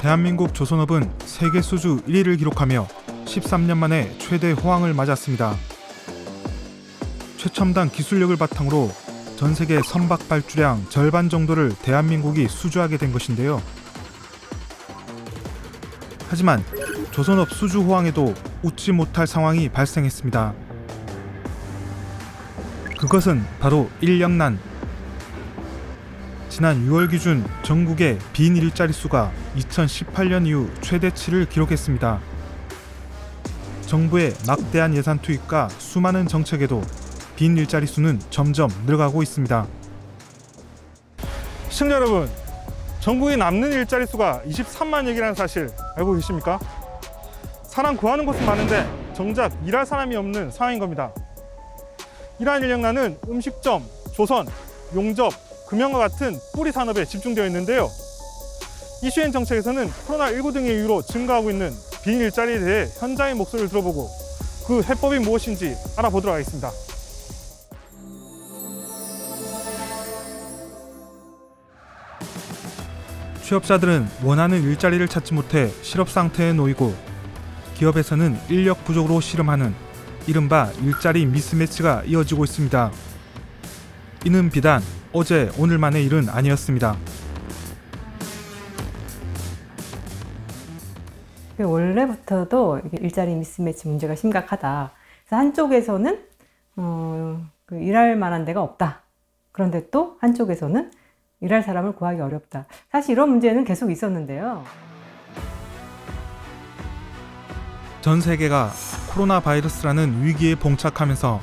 대한민국 조선업은 세계 수주 1위를 기록하며 13년 만에 최대 호황을 맞았습니다. 최첨단 기술력을 바탕으로 전 세계 선박 발주량 절반 정도를 대한민국이 수주하게 된 것인데요. 하지만 조선업 수주 호황에도 웃지 못할 상황이 발생했습니다. 그것은 바로 인력난. 지난 6월 기준 전국의 빈 일자리 수가 2018년 이후 최대치를 기록했습니다. 정부의 막대한 예산 투입과 수많은 정책에도 빈 일자리 수는 점점 늘어가고 있습니다. 시청자 여러분, 전국에 남는 일자리 수가 23만여개라는 사실 알고 계십니까? 사람 구하는 곳은 많은데 정작 일할 사람이 없는 상황인 겁니다. 이러한 인력난은 음식점, 조선, 용접, 금연과 같은 뿌리 산업에 집중되어 있는데요. 이슈엔 정책에서는 코로나19 등의 이유로 증가하고 있는 빈 일자리에 대해 현장의 목소리를 들어보고 그 해법이 무엇인지 알아보도록 하겠습니다. 취업자들은 원하는 일자리를 찾지 못해 실업 상태에 놓이고 기업에서는 인력 부족으로 씨름하는 이른바 일자리 미스매치가 이어지고 있습니다. 이는 비단 어제 오늘만의 일은 아니었습니다. 원래부터도 일자리 미스매치 문제가 심각하다. 그래서 한쪽에서는 일할 만한 데가 없다. 그런데 또 한쪽에서는 일할 사람을 구하기 어렵다. 사실 이런 문제는 계속 있었는데요. 전 세계가 코로나 바이러스라는 위기에 봉착하면서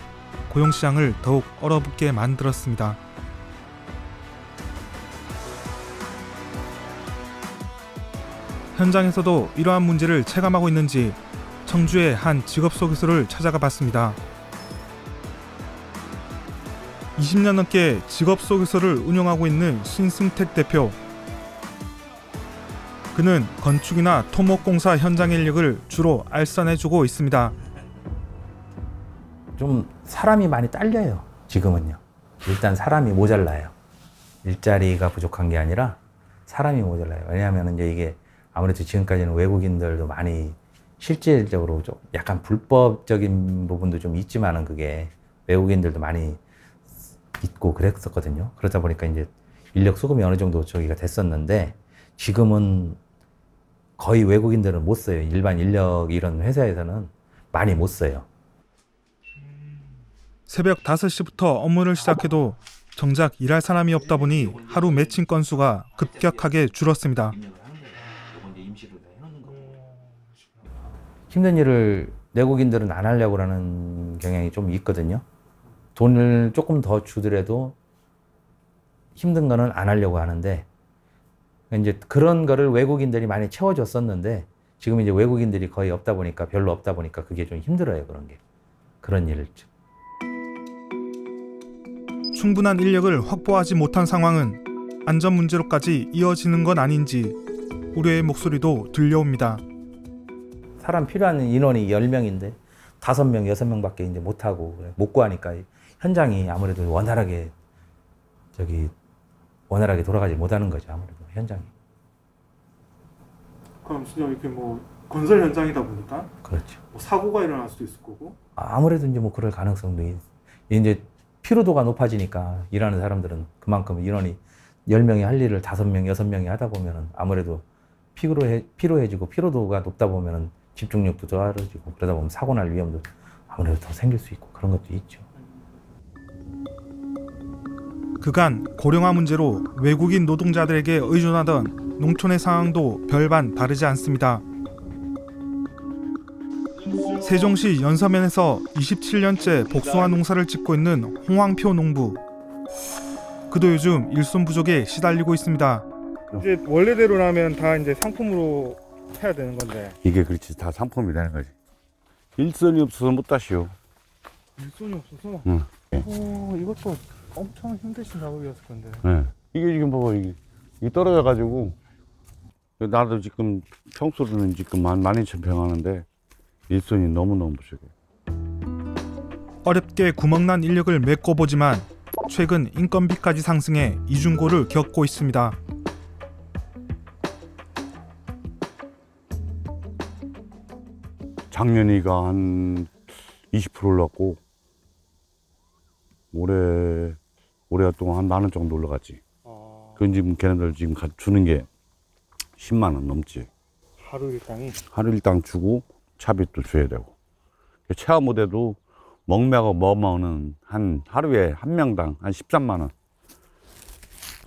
고용시장을 더욱 얼어붙게 만들었습니다. 현장에서도 이러한 문제를 체감하고 있는지 청주의 한 직업소개소를 찾아가 봤습니다. 20년 넘게 직업소개소를 운영하고 있는 신승택 대표. 그는 건축이나 토목공사 현장 인력을 주로 알선해주고 있습니다. 좀 사람이 많이 딸려요. 지금은요. 일단 사람이 모자라요. 일자리가 부족한 게 아니라 사람이 모자라요. 왜냐하면 이제 이게 아무래도 지금까지는 외국인들도 많이 실질적으로 좀 약간 불법적인 부분도 좀 있지만은 그게 외국인들도 많이 있고 그랬었거든요. 그러다 보니까 이제 인력 수급이 어느 정도 저기가 됐었는데 지금은 거의 외국인들은 못 써요. 일반 인력 이런 회사에서는 많이 못 써요. 새벽 5시부터 업무를 시작해도 정작 일할 사람이 없다 보니 하루 매칭 건수가 급격하게 줄었습니다. 힘든 일을 내국인들은 안 하려고 하는 경향이 좀 있거든요. 돈을 조금 더 주더라도 힘든 거는 안 하려고 하는데 이제 그런 거를 외국인들이 많이 채워줬었는데 지금 이제 외국인들이 거의 없다 보니까 별로 없다 보니까 그게 좀 힘들어요. 그런 게. 그런 일을. 충분한 인력을 확보하지 못한 상황은 안전 문제로까지 이어지는 건 아닌지 우려의 목소리도 들려옵니다. 사람 필요한 인원이 10명인데 5명, 6명밖에 이제 못하고 못 구하니까 현장이 아무래도 원활하게 돌아가지 못하는 거죠. 아무래도 현장이. 그럼 진짜 이렇게 뭐 건설 현장이다 보니까 그렇죠. 뭐 사고가 일어날 수도 있을 거고. 아무래도 이제 뭐 그럴 가능성도 이제 피로도가 높아지니까 일하는 사람들은 그만큼 인원이 10명이 할 일을 5명, 6명이 하다 보면은 아무래도 피로해지고 피로도가 높다 보면은 집중력도 떨어지고 그러다 보면 사고 날 위험도 아무래도 더 생길 수 있고 그런 것도 있죠. 그간 고령화 문제로 외국인 노동자들에게 의존하던 농촌의 상황도 별반 다르지 않습니다. 세종시 연서면에서 27년째 복숭아 농사를 짓고 있는 홍황표 농부. 그도 요즘 일손 부족에 시달리고 있습니다. 이제 원래대로라면 다 이제 상품으로 해야 되는 건데. 이게 그렇지, 다 상품이 되는 거지. 일손이 없어서 못 다시요. 일손이 없어서? 응. 이것도 엄청 힘드신 작업이었을 건데. 네. 이게 지금 봐봐, 이게 떨어져가지고. 나도 지금 평소로는 지금 12,000평 하는데 일손이 너무너무 부족해. 어렵게 구멍난 인력을 메꿔보지만 최근 인건비까지 상승해 이중고를 겪고 있습니다. 작년이가 한 20% 올랐고 올해 동안 한 10,000원 정도 올라갔지. 그건 지금 걔네들 지금 주는 게 10만 원 넘지. 하루 일당이? 하루 일당 주고 차비도 줘야 되고. 체험 무대도 먹매하고 뭐먹는 한 하루에 한 명당 한 13만 원.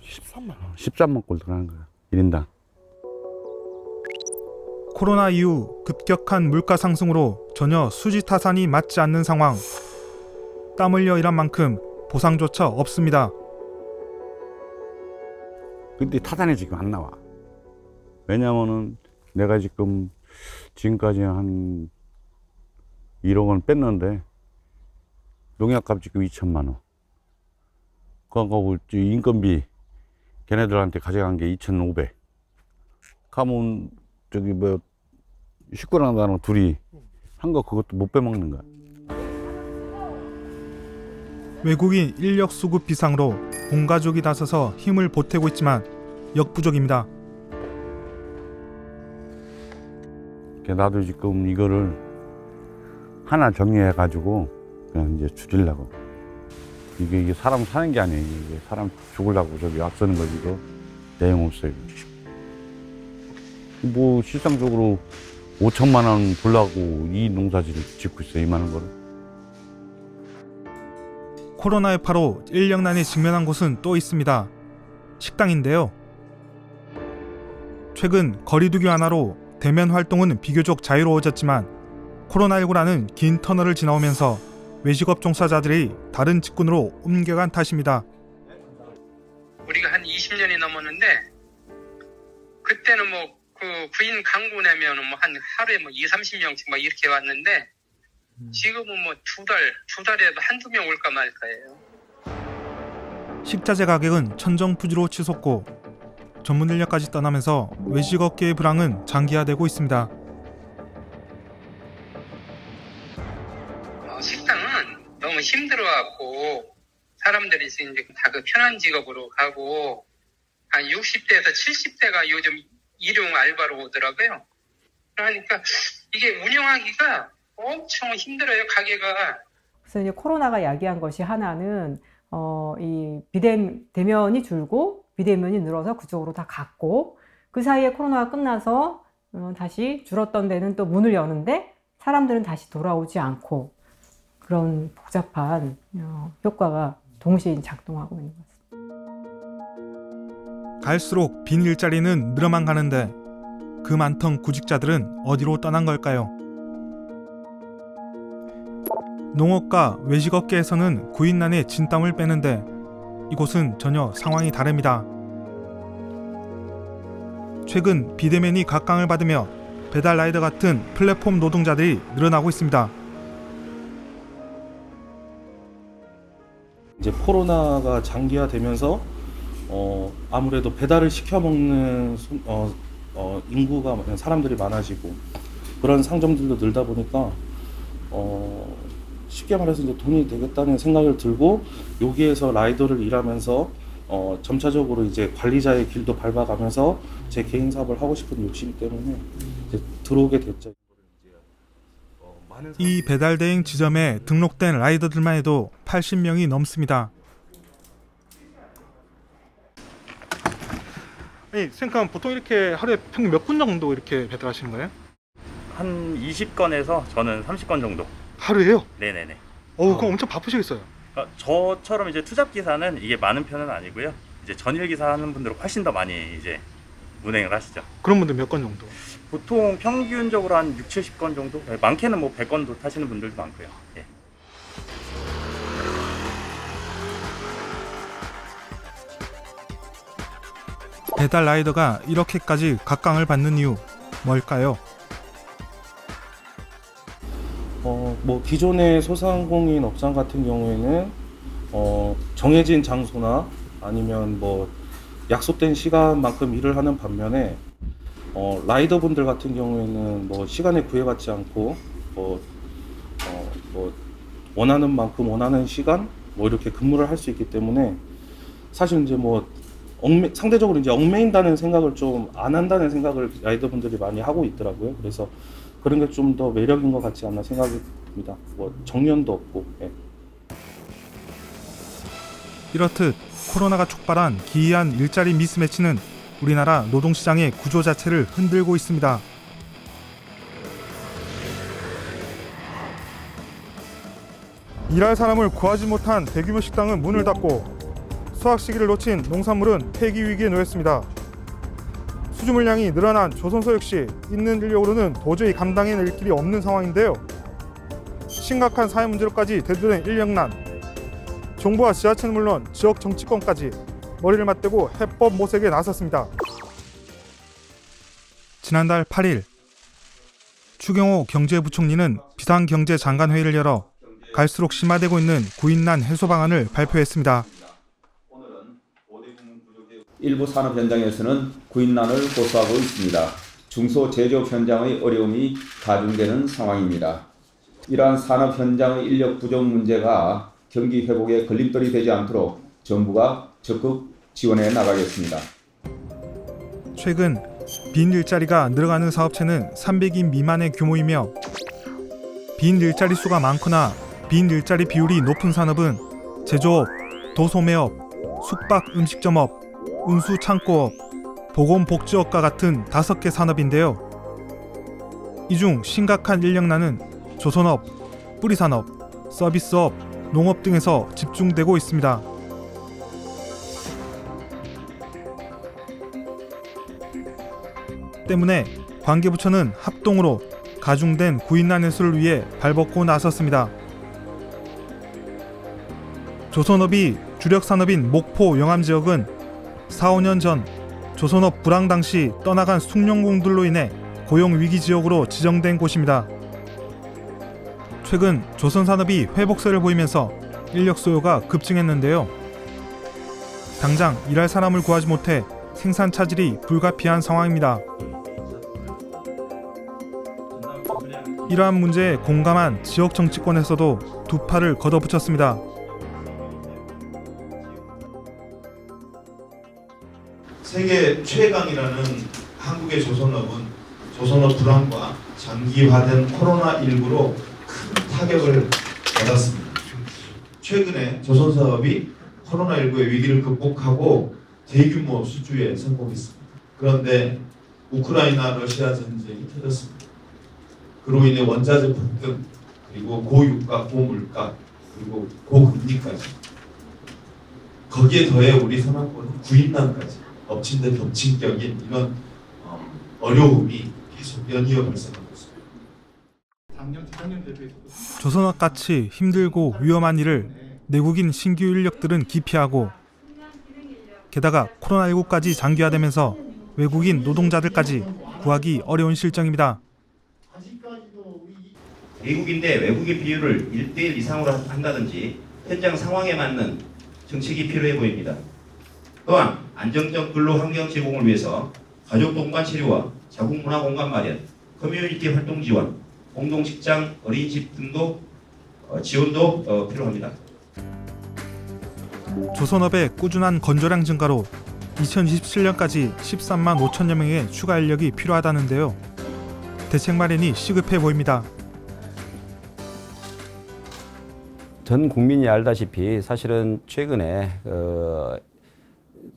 13만 원? 13만 꼴 들어가는 거야. 1인당. 코로나 이후 급격한 물가 상승으로 전혀 수지타산이 맞지 않는 상황. 땀 흘려 일한 만큼 보상조차 없습니다. 근데 타산이 지금 안 나와. 왜냐면은 내가 지금까지 한 1억 원 뺐는데 농약값 지금 2천만 원. 그거 인건비 걔네들한테 가져간 게 2,500. 가면 식구랑 나랑 둘이 한 거 그것도 못 빼먹는 거야. 외국인 인력 수급 비상으로 온 가족이 나서서 힘을 보태고 있지만 역부족입니다. 나도 지금 이거를 하나 정리해가지고 그냥 이제 줄이려고. 이게 사람 사는 게 아니에요. 이게 사람 죽으려고 저기 앞서는 거지. 이거 내용 없어요. 뭐 실상적으로 5천만 원 벌라고 이 농사지를 짓고 있어요. 이만한 거를. 코로나의 파로 인력난에 직면한 곳은 또 있습니다. 식당인데요. 최근 거리두기 완화로 대면 활동은 비교적 자유로워졌지만 코로나19라는 긴 터널을 지나오면서 외식업 종사자들이 다른 직군으로 옮겨간 탓입니다. 우리가 한 20년이 넘었는데 그때는 뭐 그 구인 강구 내면은 뭐 한 하루에 뭐 20-30명씩 막 이렇게 왔는데 지금은 뭐 두 달에도 한두 명 올까 말까예요. 식자재 가격은 천정부지로 치솟고 전문 인력까지 떠나면서 외식업계의 불황은 장기화되고 있습니다. 식당은 너무 힘들어갖고 사람들이 이제 다 그 편한 직업으로 가고 한 60대에서 70대가 요즘 일용 알바로 오더라고요. 그러니까 이게 운영하기가 엄청 힘들어요, 가게가. 그래서 이제 코로나가 야기한 것이 하나는 이 비대면이 줄고 비대면이 늘어서 그쪽으로 다 갔고 그 사이에 코로나가 끝나서 다시 줄었던 데는 또 문을 여는데 사람들은 다시 돌아오지 않고 그런 복잡한 효과가 동시에 작동하고 있는 것 같습니다. 갈수록 빈 일자리는 늘어만 가는데 그 많던 구직자들은 어디로 떠난 걸까요? 농업과 외식업계에서는 구인난에 진땀을 빼는데 이곳은 전혀 상황이 다릅니다. 최근 비대면이 각광을 받으며 배달라이더 같은 플랫폼 노동자들이 늘어나고 있습니다. 이제 코로나가 장기화되면서 아무래도 배달을 시켜 먹는 인구가 사람들이 많아지고 그런 상점들도 늘다 보니까 쉽게 말해서 이제 돈이 되겠다는 생각을 들고 여기에서 라이더를 일하면서 점차적으로 이제 관리자의 길도 밟아가면서 제 개인 사업을 하고 싶은 욕심 때문에 이제 들어오게 됐죠. 이 배달 대행 지점에 등록된 라이더들만 해도 80명이 넘습니다. 아니, 선생님 보통 이렇게 하루에 평균 몇 분 정도 이렇게 배달하시는 거예요? 한 20건에서 저는 30건 정도. 하루에요? 네네네. 그럼 엄청 바쁘시겠어요? 저처럼 이제 투잡 기사는 이게 많은 편은 아니고요. 이제 전일 기사 하는 분들은 훨씬 더 많이 이제 운행을 하시죠. 그런 분들 몇 건 정도? 보통 평균적으로 한 60-70건 정도? 많게는 뭐 100건도 타시는 분들도 많고요. 예. 배달 라이더가 이렇게까지 각광을 받는 이유 뭘까요? 뭐 기존의 소상공인 업장 같은 경우에는 정해진 장소나 아니면 뭐 약속된 시간만큼 일을 하는 반면에 라이더분들 같은 경우에는 뭐 시간에 구애받지 않고 뭐 원하는 만큼 원하는 시간 뭐 이렇게 근무를 할 수 있기 때문에 사실 이제 뭐 상대적으로 이제 얽매인다는 생각을 좀 안 한다는 생각을 라이더분들이 많이 하고 있더라고요. 그래서 그런 게 좀 더 매력인 것 같지 않나 생각이 듭니다. 뭐 정년도 없고. 예. 이렇듯 코로나가 촉발한 기이한 일자리 미스매치는 우리나라 노동시장의 구조 자체를 흔들고 있습니다. 일할 사람을 구하지 못한 대규모 식당은 문을 닫고 수확 시기를 놓친 농산물은 폐기 위기에 놓였습니다. 수주 물량이 늘어난 조선소 역시 있는 인력으로는 도저히 감당해낼 길이 없는 상황인데요. 심각한 사회 문제로까지 대두된 인력난. 정부와 지자체는 물론 지역 정치권까지 머리를 맞대고 해법 모색에 나섰습니다. 지난달 8일 추경호 경제부총리는 비상경제장관회의를 열어 갈수록 심화되고 있는 구인난 해소 방안을 발표했습니다. 일부 산업 현장에서는 구인난을 고수하고 있습니다. 중소제조업 현장의 어려움이 가중되는 상황입니다. 이러한 산업 현장의 인력 부족 문제가 경기 회복에 걸림돌이 되지 않도록 정부가 적극 지원해 나가겠습니다. 최근 빈 일자리가 늘어가는 사업체는 300인 미만의 규모이며 빈 일자리 수가 많거나 빈 일자리 비율이 높은 산업은 제조업, 도소매업, 숙박 음식점업, 운수창고업, 보건복지업과 같은 5개 산업인데요. 이 중 심각한 인력난은 조선업, 뿌리산업, 서비스업, 농업 등에서 집중되고 있습니다. 때문에 관계부처는 합동으로 가중된 구인난 해소를 위해 발벗고 나섰습니다. 조선업이 주력 산업인 목포 영암 지역은 4, 5년 전 조선업 불황 당시 떠나간 숙련공들로 인해 고용 위기 지역으로 지정된 곳입니다. 최근 조선산업이 회복세를 보이면서 인력 수요가 급증했는데요. 당장 일할 사람을 구하지 못해 생산 차질이 불가피한 상황입니다. 이러한 문제에 공감한 지역 정치권에서도 두 팔을 걷어붙였습니다. 세계 최강이라는 한국의 조선업은 조선업 불황과 장기화된 코로나19로 큰 타격을 받았습니다. 최근에 조선사업이 코로나19의 위기를 극복하고 대규모 수주에 성공했습니다. 그런데 우크라이나 러시아 전쟁이 터졌습니다. 그로 인해 원자재 폭등, 그리고 고유가, 고물가, 그리고 고금리까지, 거기에 더해 우리 산업군은 구인난까지 엎친 데 덮친 격인 이런 어려움이 계속 연이어 발생하고 있습니다. 조선업같이 힘들고 위험한 일을 내국인 신규 인력들은 기피하고 게다가 코로나19까지 장기화되면서 외국인 노동자들까지 구하기 어려운 실정입니다. 미국인데 외국인 비율을 1:1 이상으로 한다든지 현장 상황에 맞는 정책이 필요해 보입니다. 또한 안정적 근로 환경 제공을 위해서 가족 동반 치료와 자국 문화 공간 마련, 커뮤니티 활동 지원, 공동 직장, 어린이집 등도 지원도 필요합니다. 조선업의 꾸준한 건조량 증가로 2027년까지 13만 5천여 명의 추가 인력이 필요하다는데요. 대책 마련이 시급해 보입니다. 전 국민이 알다시피 사실은 최근에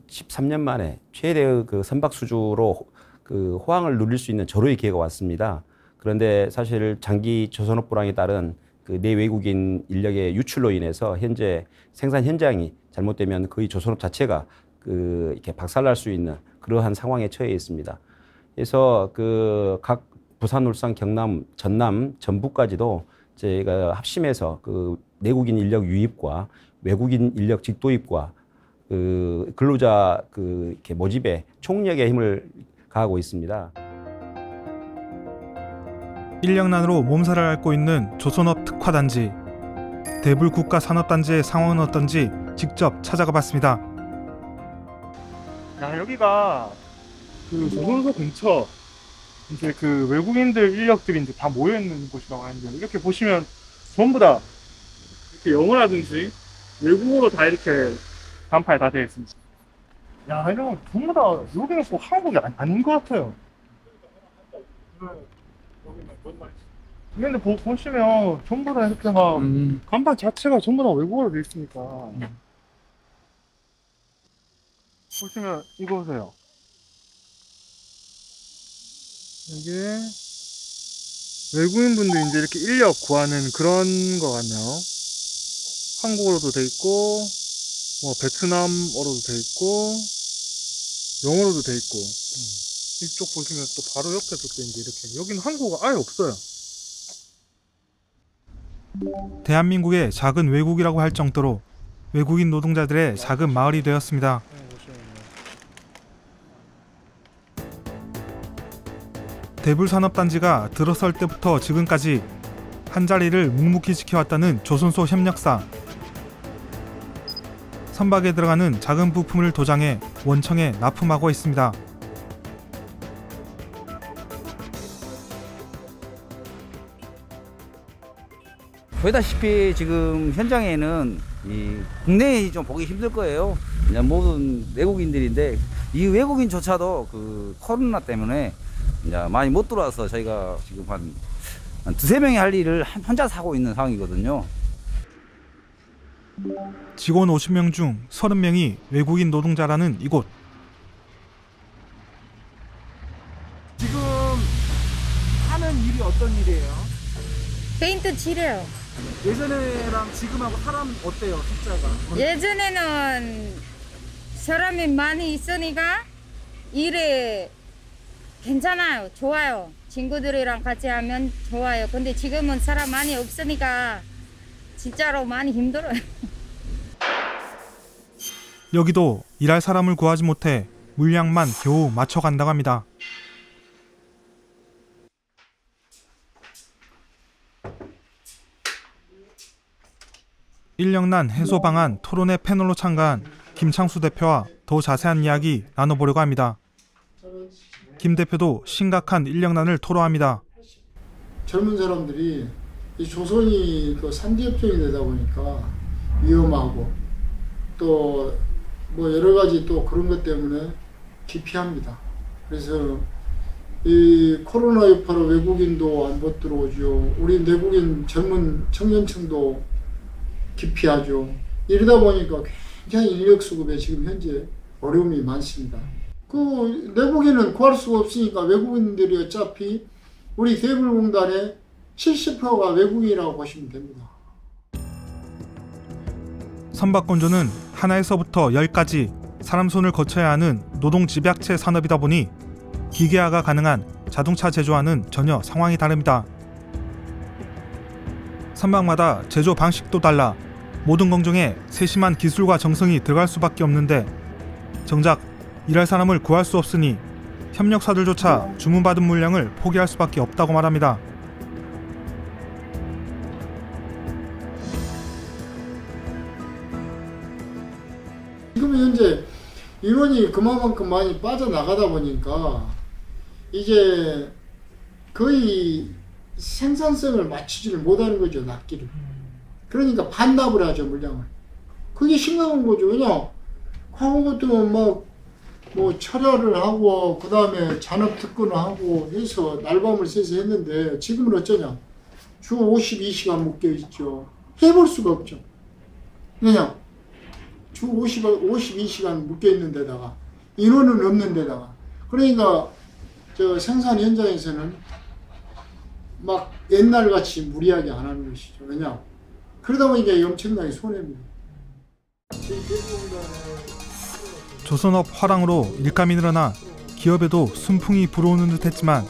13년 만에 최대의 선박 수주로 호황을 누릴 수 있는 절호의 기회가 왔습니다. 그런데 사실 장기 조선업 불황에 따른 내외국인 인력의 유출로 인해서 현재 생산 현장이 잘못되면 거의 조선업 자체가 이렇게 박살날 수 있는 그러한 상황에 처해 있습니다. 그래서 각 부산, 울산, 경남, 전남, 전북까지도 저희가 합심해서 내국인 인력 유입과 외국인 인력 직도입과 근로자 이렇게 모집에 총력의 힘을 가하고 있습니다. 인력난으로 몸살을 앓고 있는 조선업 특화단지. 대불국가산업단지의 상황은 어떤지 직접 찾아가 봤습니다. 야, 여기가 그 조선소 근처 이제 그 외국인들 인력들이 이제 다 모여 있는 곳이라고 하는데, 이렇게 보시면 전부 다 이렇게 영어라든지 외국어로 다 이렇게 간판이 다 되어 있습니다. 야, 이런 전부 다 여기는 꼭 한국이 아닌 것 같아요. 근데 보시면 전부 다 이렇게 막 간판 자체가 전부 다 외국어로 되어 있으니까. 보시면 이거 보세요. 이게 외국인분들 이제 이렇게 인력 구하는 그런 거 같네요. 한국어로도 돼 있고, 뭐 베트남어로도 돼 있고, 영어로도 돼 있고. 이쪽 보시면 또 바로 옆에도 또 이제 이렇게, 여기는 한국어가 아예 없어요. 대한민국의 작은 외국이라고 할 정도로 외국인 노동자들의 작은 마을이 되었습니다. 대불산업단지가 들어설 때부터 지금까지 한자리를 묵묵히 지켜왔다는 조선소 협력사. 선박에 들어가는 작은 부품을 도장해 원청에 납품하고 있습니다. 보다시피 지금 현장에는 이 국내에 좀 보기 힘들 거예요. 그냥 모든 외국인들인데 이 외국인조차도 그 코로나 때문에 이제 많이 못 들어와서 저희가 지금 한 두세 명이 할 일을 혼자 하고 있는 상황이거든요. 직원 50명 중 30명이 외국인 노동자라는 이곳. 지금 하는 일이 어떤 일이에요? 페인트 칠해요. 예전에랑 지금하고 사람 어때요, 숫자가? 예전에는 사람이 많이 있으니까 일에 괜찮아요. 좋아요. 친구들이랑 같이 하면 좋아요. 근데 지금은 사람 많이 없으니까 진짜로 많이 힘들어요. 여기도 일할 사람을 구하지 못해 물량만 겨우 맞춰간다고 합니다. 인력난 해소 방안 토론회 패널로 참가한 김창수 대표와 더 자세한 이야기 나눠보려고 합니다. 김 대표도 심각한 인력난을 토로합니다. 젊은 사람들이 이 조선이 그 산지업종이 되다 보니까 위험하고 또 뭐 여러 가지 또 그런 것 때문에 기피합니다. 그래서 이 코로나 여파로 외국인도 안 못 들어오죠. 우리 내국인 젊은 청년층도 기피하죠. 이러다 보니까 굉장히 인력 수급에 지금 현재 어려움이 많습니다. 그 내국인은 구할 수가 없으니까 외국인들이 어차피 우리 대불공단의 70%가 외국인이라고 보시면 됩니다. 선박건조는 하나에서부터 10까지 사람 손을 거쳐야 하는 노동 집약체 산업이다 보니 기계화가 가능한 자동차 제조와는 전혀 상황이 다릅니다. 선박마다 제조 방식도 달라 모든 공정에 세심한 기술과 정성이 들어갈 수밖에 없는데 정작 일할 사람을 구할 수 없으니 협력사들조차 주문받은 물량을 포기할 수밖에 없다고 말합니다. 지금 현재 인원이 그만큼 많이 빠져나가다 보니까 이제 거의 생산성을 맞추지를 못하는 거죠, 납기를. 그러니까 반납을 하죠, 물량을. 그게 심각한 거죠. 왜냐, 과거 같으면 뭐 철야를 하고 그 다음에 잔업특근을 하고 해서 날밤을 새서 했는데 지금은 어쩌냐, 주 52시간 묶여 있죠. 해볼 수가 없죠. 왜냐, 주 52시간 묶여 있는 데다가 인원은 없는 데다가, 그러니까 저 생산 현장에서는 막 옛날같이 무리하게 안 하는 것이죠. 왜냐, 그러다 보니까 엄청나게 손해입니다. 조선업 화랑으로 일감이 늘어나 기업에도 순풍이 불어오는 듯했지만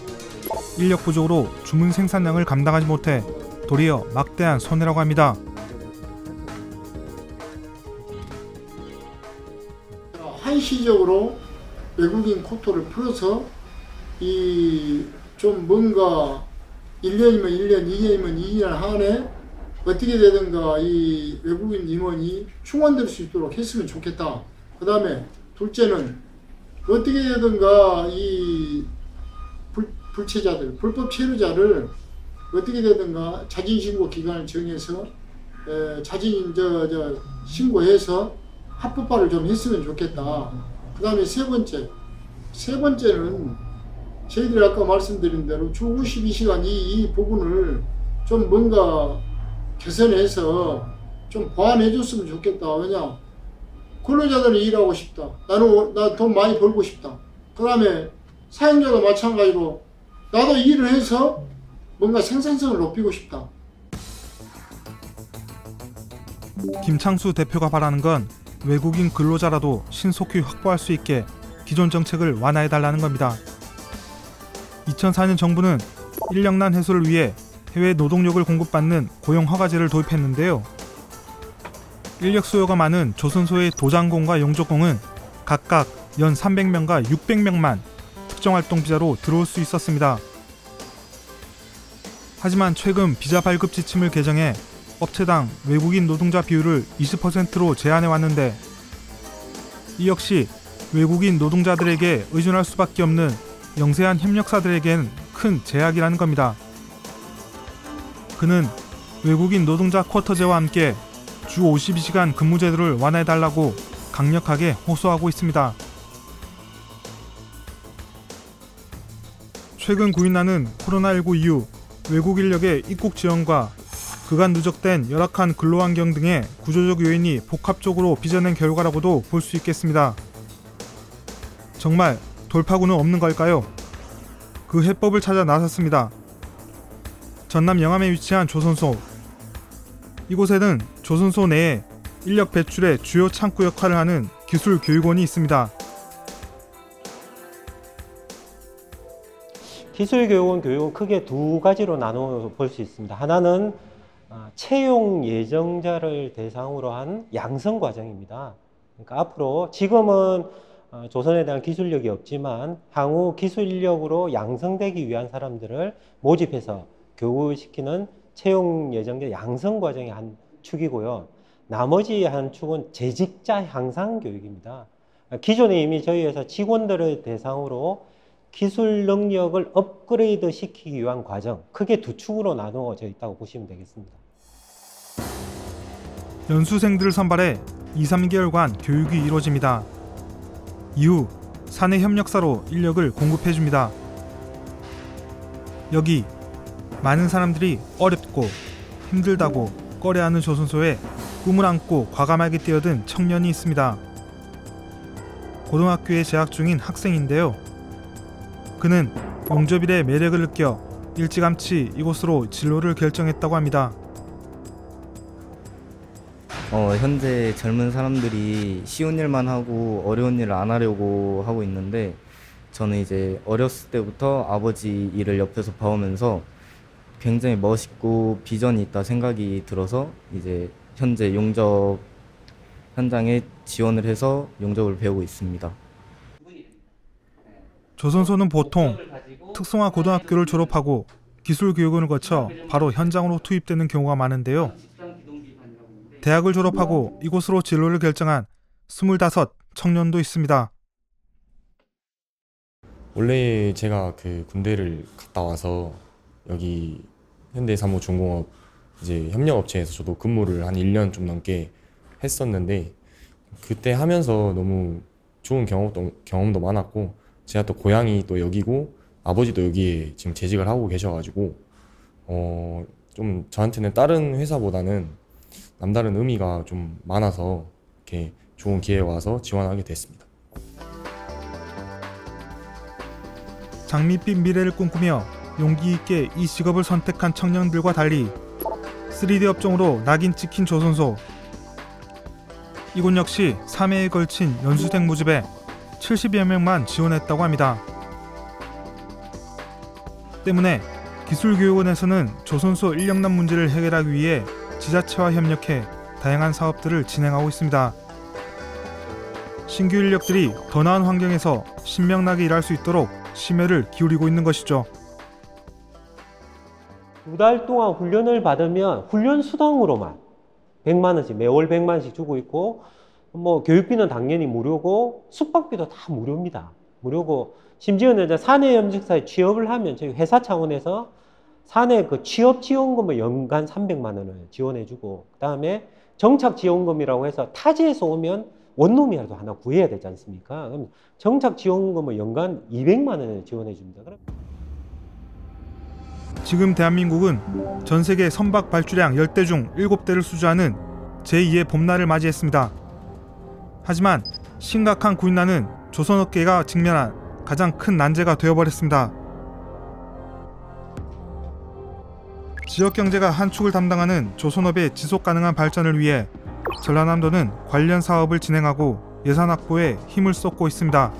인력 부족으로 주문 생산량을 감당하지 못해 도리어 막대한 손해라고 합니다. 한시적으로 외국인 코토를 풀어서 이 좀 뭔가 1년이면 1년, 2년이면 2년 안에 어떻게 되든가 이 외국인 임원이 충원될 수 있도록 했으면 좋겠다. 그 다음에 둘째는 어떻게 되든가 이 불체자들, 불법 체류자를 어떻게 되든가 자진신고 기간을 정해서 신고해서 합법화를 좀 했으면 좋겠다. 그 다음에 세 번째는 저희들이 아까 말씀드린 대로 주 52시간 이 부분을 좀 뭔가 개선해서 좀 보완해 줬으면 좋겠다. 왜냐, 근로자들은 일하고 싶다. 나 돈 많이 벌고 싶다. 그 다음에 사용자도 마찬가지로 나도 일을 해서 뭔가 생산성을 높이고 싶다. 김창수 대표가 바라는 건 외국인 근로자라도 신속히 확보할 수 있게 기존 정책을 완화해달라는 겁니다. 2004년 정부는 인력난 해소를 위해 해외 노동력을 공급받는 고용허가제를 도입했는데요. 인력 수요가 많은 조선소의 도장공과 용접공은 각각 연 300명과 600명만 특정활동 비자로 들어올 수 있었습니다. 하지만 최근 비자 발급 지침을 개정해 업체당 외국인 노동자 비율을 20%로 제한해 왔는데, 이 역시 외국인 노동자들에게 의존할 수밖에 없는 영세한 협력사들에겐 큰 제약이라는 겁니다. 그는 외국인 노동자 쿼터제와 함께 주 52시간 근무제도를 완화해달라고 강력하게 호소하고 있습니다. 최근 구인나는 코로나19 이후 외국 인력의 입국 지원과 그간 누적된 열악한 근로환경 등의 구조적 요인이 복합적으로 빚어낸 결과라고도 볼 수 있겠습니다. 정말 돌파구는 없는 걸까요? 그 해법을 찾아 나섰습니다. 전남 영암에 위치한 조선소. 이곳에는 조선소 내에 인력 배출의 주요 창구 역할을 하는 기술교육원이 있습니다. 기술교육원 교육은 크게 두 가지로 나누어 볼 수 있습니다. 하나는 채용 예정자를 대상으로 한 양성 과정입니다. 그러니까 앞으로 지금은 조선에 대한 기술력이 없지만 향후 기술 인력으로 양성되기 위한 사람들을 모집해서 교육시키는 채용 예정자 양성 과정의 한 축이고요. 나머지 한 축은 재직자 향상 교육입니다. 기존에 이미 저희 회사 직원들을 대상으로 기술 능력을 업그레이드 시키기 위한 과정, 크게 두 축으로 나누어져 있다고 보시면 되겠습니다. 연수생들을 선발해 2-3개월간 교육이 이루어집니다. 이후 사내 협력사로 인력을 공급해줍니다. 여기 많은 사람들이 어렵고 힘들다고 꺼려하는 조선소에 꿈을 안고 과감하게 뛰어든 청년이 있습니다. 고등학교에 재학 중인 학생인데요. 그는 용접일의 매력을 느껴 일찌감치 이곳으로 진로를 결정했다고 합니다. 현재 젊은 사람들이 쉬운 일만 하고 어려운 일을 안 하려고 하고 있는데, 저는 이제 어렸을 때부터 아버지 일을 옆에서 봐오면서 굉장히 멋있고 비전이 있다 생각이 들어서 이제 현재 용접 현장에 지원을 해서 용접을 배우고 있습니다. 조선소는 보통 특성화 고등학교를 졸업하고 기술교육원을 거쳐 바로 현장으로 투입되는 경우가 많은데요. 대학을 졸업하고 이곳으로 진로를 결정한 25 청년도 있습니다. 원래 제가 군대를 갔다 와서 여기 현대사무중공업 이제 협력업체에서 저도 근무를 한 1년 좀 넘게 했었는데, 그때 하면서 너무 좋은 경험도 많았고, 제가 또 고향이 또 여기고 아버지도 여기에 지금 재직을 하고 계셔가지고 좀 저한테는 다른 회사보다는 남다른 의미가 좀 많아서 이렇게 좋은 기회에 와서 지원하게 됐습니다. 장밋빛 미래를 꿈꾸며 용기 있게 이 직업을 선택한 청년들과 달리 3D 업종으로 낙인 찍힌 조선소. 이곳 역시 3회에 걸친 연수생 모집에 70여 명만 지원했다고 합니다. 때문에 기술교육원에서는 조선소 인력난 문제를 해결하기 위해 지자체와 협력해 다양한 사업들을 진행하고 있습니다. 신규 인력들이 더 나은 환경에서 신명나게 일할 수 있도록 심혈을 기울이고 있는 것이죠. 2달 동안 훈련을 받으면 훈련 수당으로만 100만 원씩, 매월 100만 원씩 주고 있고, 교육비는 당연히 무료고 숙박비도 다 무료입니다. 무료고 심지어는 이제 사내염직사에 취업을 하면 저희 회사 차원에서 사내 그 취업 지원금을 연간 300만 원을 지원해주고 그다음에 정착 지원금이라고 해서 타지에서 오면 원룸이라도 하나 구해야 되지 않습니까? 그럼 정착 지원금을 연간 200만 원을 지원해 줍니다. 지금 대한민국은 전 세계 선박 발주량 10대 중 7대를 수주하는 제2의 봄날을 맞이했습니다. 하지만 심각한 구인난은 조선업계가 직면한 가장 큰 난제가 되어버렸습니다. 지역경제가 한 축을 담당하는 조선업의 지속가능한 발전을 위해 전라남도는 관련 사업을 진행하고 예산 확보에 힘을 쏟고 있습니다.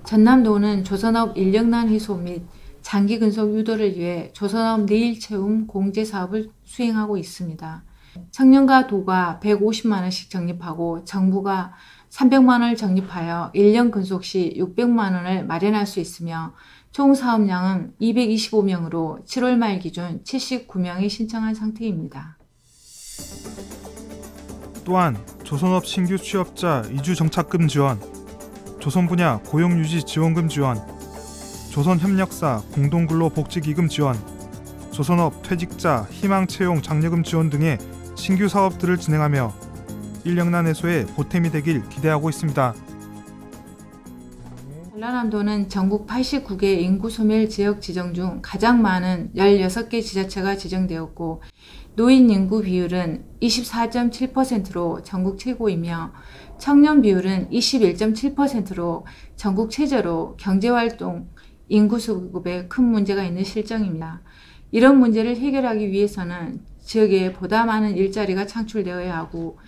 전남도는 조선업 인력난 해소 및 장기 근속 유도를 위해 조선업 내일 채움 공제 사업을 수행하고 있습니다. 청년과 도가 150만 원씩 적립하고 정부가 300만 원을 적립하여 1년 근속 시 600만 원을 마련할 수 있으며 총 사업량은 225명으로 7월 말 기준 79명이 신청한 상태입니다. 또한 조선업 신규 취업자 이주 정착금 지원, 조선 분야 고용유지 지원금 지원, 조선협력사 공동근로복지기금 지원, 조선업 퇴직자 희망 채용 장려금 지원 등의 신규 사업들을 진행하며 인력난 해소에 보탬이 되길 기대하고 있습니다. 전라남도는 전국 89개 인구 소멸 지역 지정 중 가장 많은 16개 지자체가 지정되었고 노인 인구 비율은 24.7%로 전국 최고이며 청년 비율은 21.7%로 전국 최저로 경제활동 인구 수급에 큰 문제가 있는 실정입니다. 이런 문제를 해결하기 위해서는 지역에 보다 많은 일자리가 창출되어야 하고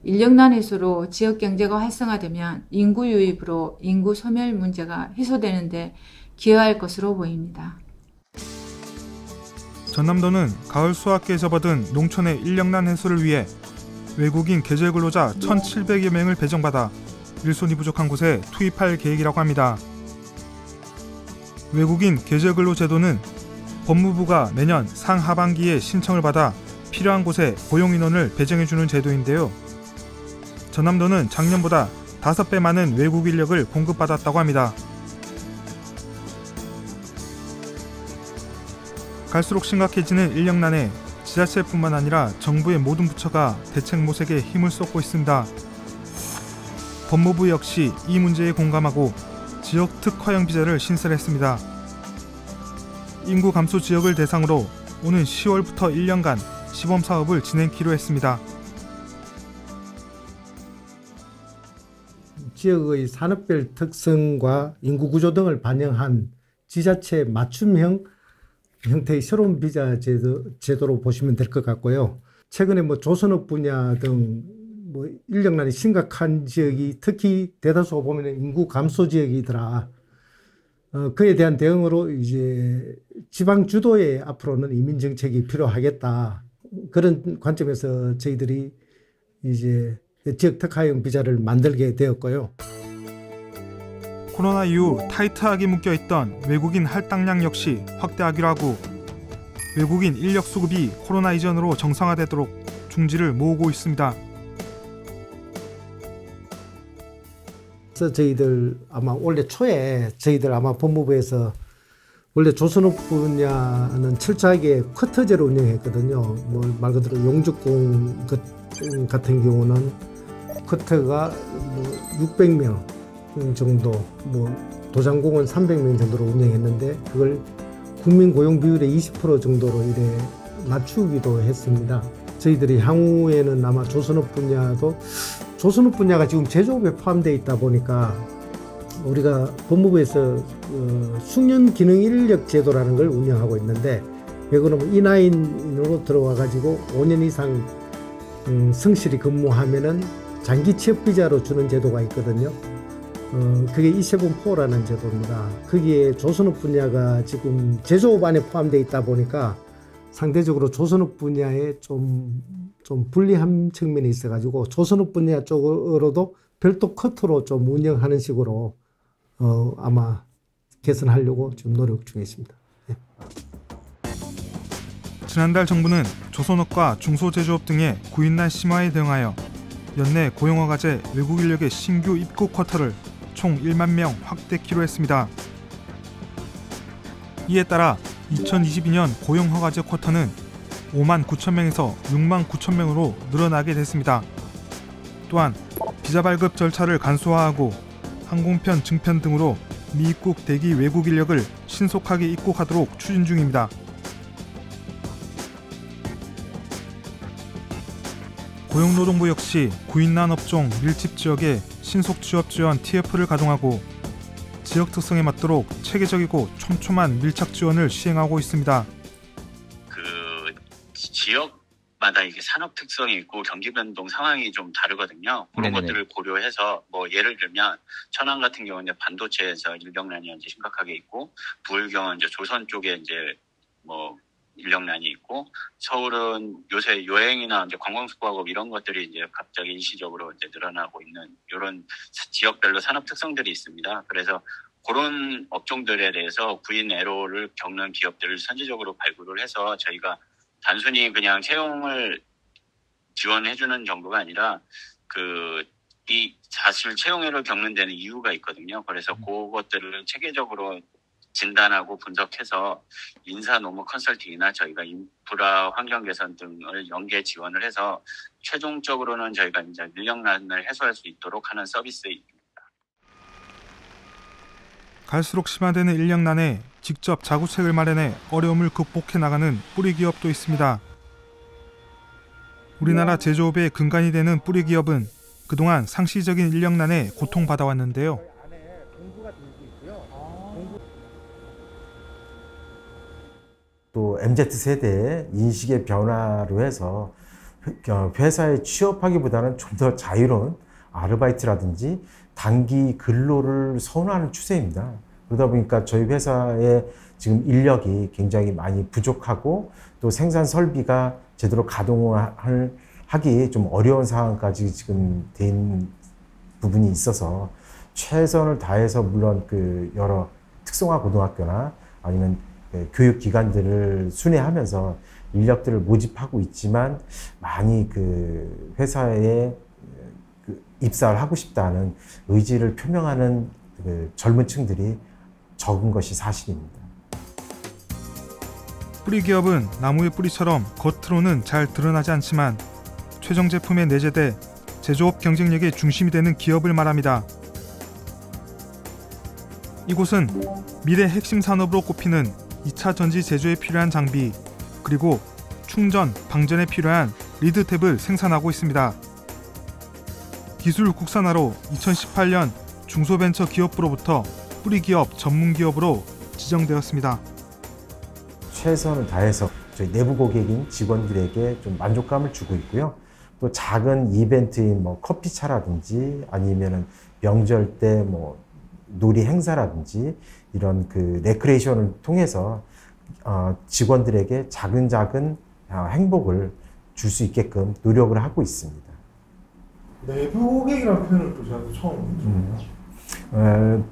인력난 해소로 지역 경제가 활성화되면 인구 유입으로 인구 소멸 문제가 해소되는 데 기여할 것으로 보입니다. 전남도는 가을 수확기에 접어든 농촌의 인력난 해소를 위해 외국인 계절 근로자 1,700여 명을 배정받아 일손이 부족한 곳에 투입할 계획이라고 합니다. 외국인 계절 근로 제도는 법무부가 매년 상하반기에 신청을 받아 필요한 곳에 고용 인원을 배정해주는 제도인데요. 전남도는 작년보다 5배 많은 외국 인력을 공급받았다고 합니다. 갈수록 심각해지는 인력난에 지자체뿐만 아니라 정부의 모든 부처가 대책 모색에 힘을 쏟고 있습니다. 법무부 역시 이 문제에 공감하고 지역 특화형 비자를 신설했습니다. 인구 감소 지역을 대상으로 오는 10월부터 1년간 시범 사업을 진행키로 했습니다. 지역의 산업별 특성과 인구 구조 등을 반영한 지자체 맞춤형 형태의 새로운 비자 제도로 보시면 될 것 같고요. 최근에 조선업 분야 등 인력난이 심각한 지역이 특히 대다수가 보면 인구 감소 지역이더라. 그에 대한 대응으로 이제 지방 주도의 앞으로는 이민 정책이 필요하겠다. 그런 관점에서 저희들이 이제 지역 특화형 비자를 만들게 되었고요. 코로나 이후 타이트하게 묶여있던 외국인 할당량 역시 확대하기로 하고 외국인 인력 수급이 코로나 이전으로 정상화되도록 중지를 모으고 있습니다. 그래서 저희들 아마 올해 초에 저희들 아마 법무부에서 원래 조선업 분야는 철저하게 쿼터제로 운영했거든요. 말 그대로 용접공 같은 경우는 쿼터가 600명 정도, 도장공은 300명 정도로 운영했는데 그걸 국민 고용 비율의 20% 정도로 이래 낮추기도 했습니다. 저희들이 향후에는 아마 조선업 분야가 지금 제조업에 포함되어 있다 보니까 우리가 법무부에서 숙련 기능 인력 제도라는 걸 운영하고 있는데 이거는 E9으로 들어와 가지고 5년 이상 성실히 근무하면은 장기 취업 비자로 주는 제도가 있거든요. 그게 E74라는 제도입니다. 거기에 조선업 분야가 지금 제조업 안에 포함되어 있다 보니까 상대적으로 조선업 분야에 좀 불리한 측면이 있어가지고 조선업 분야 쪽으로도 별도 쿼터로 좀 운영하는 식으로 아마 개선하려고 좀 노력 중에 있습니다. 네. 지난달 정부는 조선업과 중소제조업 등의 구인난 심화에 대응하여 연내 고용허가제 외국 인력의 신규 입국 쿼터를 총 1만 명 확대키로 했습니다. 이에 따라 2022년 고용허가제 쿼터는 5만 9천 명에서 6만 9천 명으로 늘어나게 됐습니다. 또한 비자 발급 절차를 간소화하고 항공편, 증편 등으로 미입국 대기 외국 인력을 신속하게 입국하도록 추진 중입니다. 고용노동부 역시 구인난 업종 밀집 지역에 신속 취업 지원 TF를 가동하고 지역 특성에 맞도록 체계적이고 촘촘한 밀착 지원을 시행하고 있습니다. 지역마다 이게 산업 특성이 있고 경기 변동 상황이 좀 다르거든요. 그런 네네네. 것들을 고려해서 뭐 예를 들면 천안 같은 경우는 반도체에서 인력난이 이제 심각하게 있고, 부울경은 이제 조선 쪽에 이제 뭐 인력난이 있고, 서울은 요새 여행이나 이제 관광숙박업 이런 것들이 이제 갑자기 일시적으로 이제 늘어나고 있는 이런 지역별로 산업 특성들이 있습니다. 그래서 그런 업종들에 대해서 구인 애로를 겪는 기업들을 선제적으로 발굴을 해서 저희가 단순히 그냥 채용을 지원해주는 정도가 아니라 이 사실 채용애를 겪는 데는 이유가 있거든요. 그래서 그것들을 체계적으로 진단하고 분석해서 인사 노무 컨설팅이나 저희가 인프라 환경 개선 등을 연계 지원을 해서 최종적으로는 저희가 이제 인력난을 해소할 수 있도록 하는 서비스입니다. 갈수록 심화되는 인력난에 직접 자구책을 마련해 어려움을 극복해 나가는 뿌리 기업도 있습니다. 우리나라 제조업의 근간이 되는 뿌리 기업은 그동안 상시적인 인력난에 고통받아왔는데요. 또 MZ세대의 인식의 변화로 해서 회사에 취업하기보다는 좀 더 자유로운 아르바이트라든지 단기 근로를 선호하는 추세입니다. 그러다 보니까 저희 회사의 지금 인력이 굉장히 많이 부족하고 또 생산 설비가 제대로 가동하기 좀 어려운 상황까지 지금 된 부분이 있어서 최선을 다해서 물론 여러 특성화 고등학교나 아니면 교육기관들을 순회하면서 인력들을 모집하고 있지만 많이 회사에 입사를 하고 싶다는 의지를 표명하는 젊은 층들이 적은 것이 사실입니다. 뿌리 기업은 나무의 뿌리처럼 겉으로는 잘 드러나지 않지만 최종 제품에 내재돼 제조업 경쟁력의 중심이 되는 기업을 말합니다. 이곳은 미래 핵심 산업으로 꼽히는 2차 전지 제조에 필요한 장비, 그리고 충전, 방전에 필요한 리드탭을 생산하고 있습니다. 기술 국산화로 2018년 중소벤처기업부로부터 뿌리기업 전문기업으로 지정되었습니다. 최선을 다해서 저희 내부 고객인 직원들에게 좀 만족감을 주고 있고요. 또 작은 이벤트인 뭐 커피차라든지 아니면은 명절 때 뭐 놀이 행사라든지 이런 레크레이션을 통해서 직원들에게 작은 행복을 줄 수 있게끔 노력을 하고 있습니다. 내부 고객이라는 표현을 또 제가 처음 듣습니다.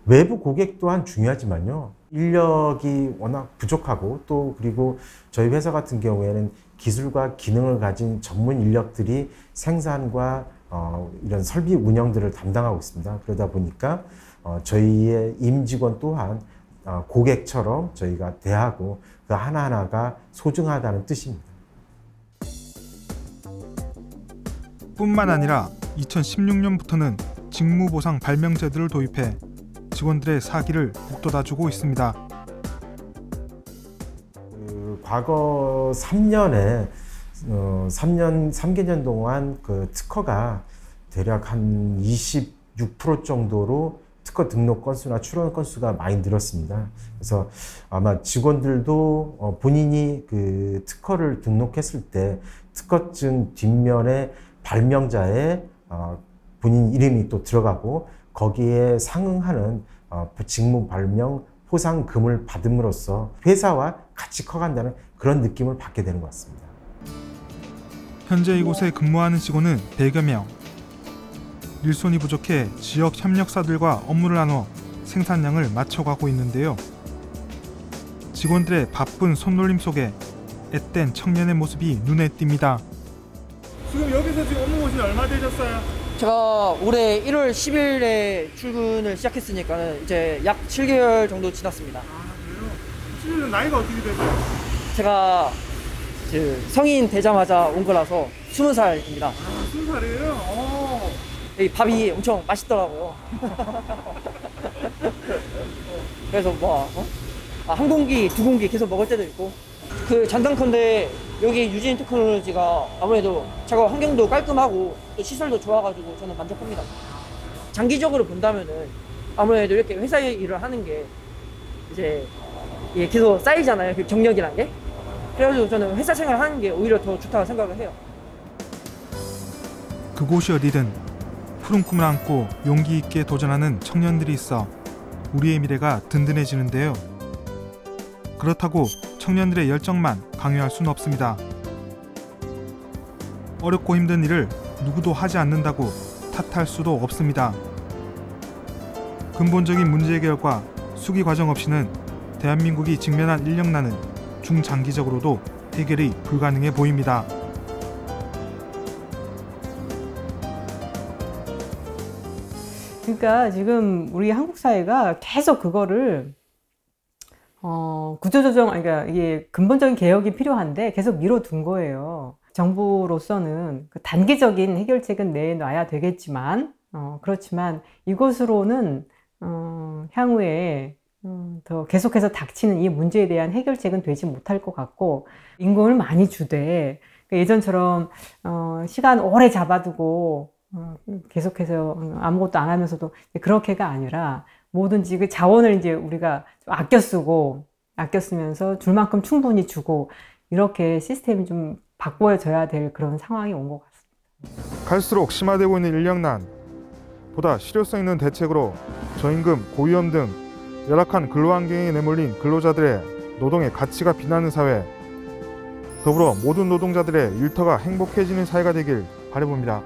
외부 고객 또한 중요하지만요. 인력이 워낙 부족하고 또 그리고 저희 회사 같은 경우에는 기술과 기능을 가진 전문 인력들이 생산과 이런 설비 운영들을 담당하고 있습니다. 그러다 보니까 저희의 임직원 또한 고객처럼 저희가 대하고 그 하나하나가 소중하다는 뜻입니다. 뿐만 아니라 2016년부터는 직무보상 발명제도를 도입해 직원들의 사기를 북돋아주고 있습니다. 과거 3년에 3개년 동안 특허가 대략 한 26% 정도로 특허 등록 건수나 출원 건수가 많이 늘었습니다. 그래서 아마 직원들도 본인이 특허를 등록했을 때 특허증 뒷면에 발명자의 본인 이름이 또 들어가고 거기에 상응하는 직무 발명 포상금을 받음으로써 회사와 같이 커간다는 그런 느낌을 받게 되는 것 같습니다. 현재 이곳에 근무하는 직원은 100여 명. 일손이 부족해 지역 협력사들과 업무를 나눠 생산량을 맞춰가고 있는데요. 직원들의 바쁜 손놀림 속에 앳된 청년의 모습이 눈에 띕니다. 지금 여기서 지금 업무 오신 지 얼마 되셨어요? 제가 올해 1월 10일에 출근을 시작했으니까 이제 약 7개월 정도 지났습니다. 아, 그래요? 실은 나이가 어떻게 되세요? 제가 성인 되자마자 온 거라서 20살입니다. 아, 20살이에요? 이 밥이 엄청 맛있더라고요. 그래서 뭐 한 공기, 두 공기 계속 먹을 때도 있고. 그 장단컨대 여기 유진 테크놀로지가 아무래도 작업 환경도 깔끔하고 또 시설도 좋아가지고 저는 만족합니다. 장기적으로 본다면은 아무래도 이렇게 회사 일을 하는 게 이제 이게 계속 쌓이잖아요. 그 경력이란 게. 그래가지고 저는 회사 생활 하는 게 오히려 더 좋다고 생각을 해요. 그곳이 어디든 푸른 꿈을 안고 용기 있게 도전하는 청년들이 있어 우리의 미래가 든든해지는데요. 그렇다고 청년들의 열정만 강요할 수는 없습니다. 어렵고 힘든 일을 누구도 하지 않는다고 탓할 수도 없습니다. 근본적인 문제 해결과 수기 과정 없이는 대한민국이 직면한 인력난은 중장기적으로도 해결이 불가능해 보입니다. 그러니까 지금 우리 한국 사회가 계속 그거를 구조조정, 그러니까 이게 근본적인 개혁이 필요한데 계속 미뤄둔 거예요. 정부로서는 그 단계적인 해결책은 내놔야 되겠지만, 그렇지만 이것으로는 향후에 더 계속해서 닥치는 이 문제에 대한 해결책은 되지 못할 것 같고, 인공을 많이 주되 예전처럼 시간 오래 잡아두고 계속해서 아무것도 안 하면서도 그렇게가 아니라 뭐든지 그 자원을 이제 우리가 좀 아껴 쓰면서 줄 만큼 충분히 주고 이렇게 시스템이 좀 바꿔져야 될 그런 상황이 온 것 같습니다. 갈수록 심화되고 있는 인력난, 보다 실효성 있는 대책으로 저임금, 고위험 등 열악한 근로환경에 내몰린 근로자들의 노동의 가치가 빛나는 사회, 더불어 모든 노동자들의 일터가 행복해지는 사회가 되길 바라봅니다.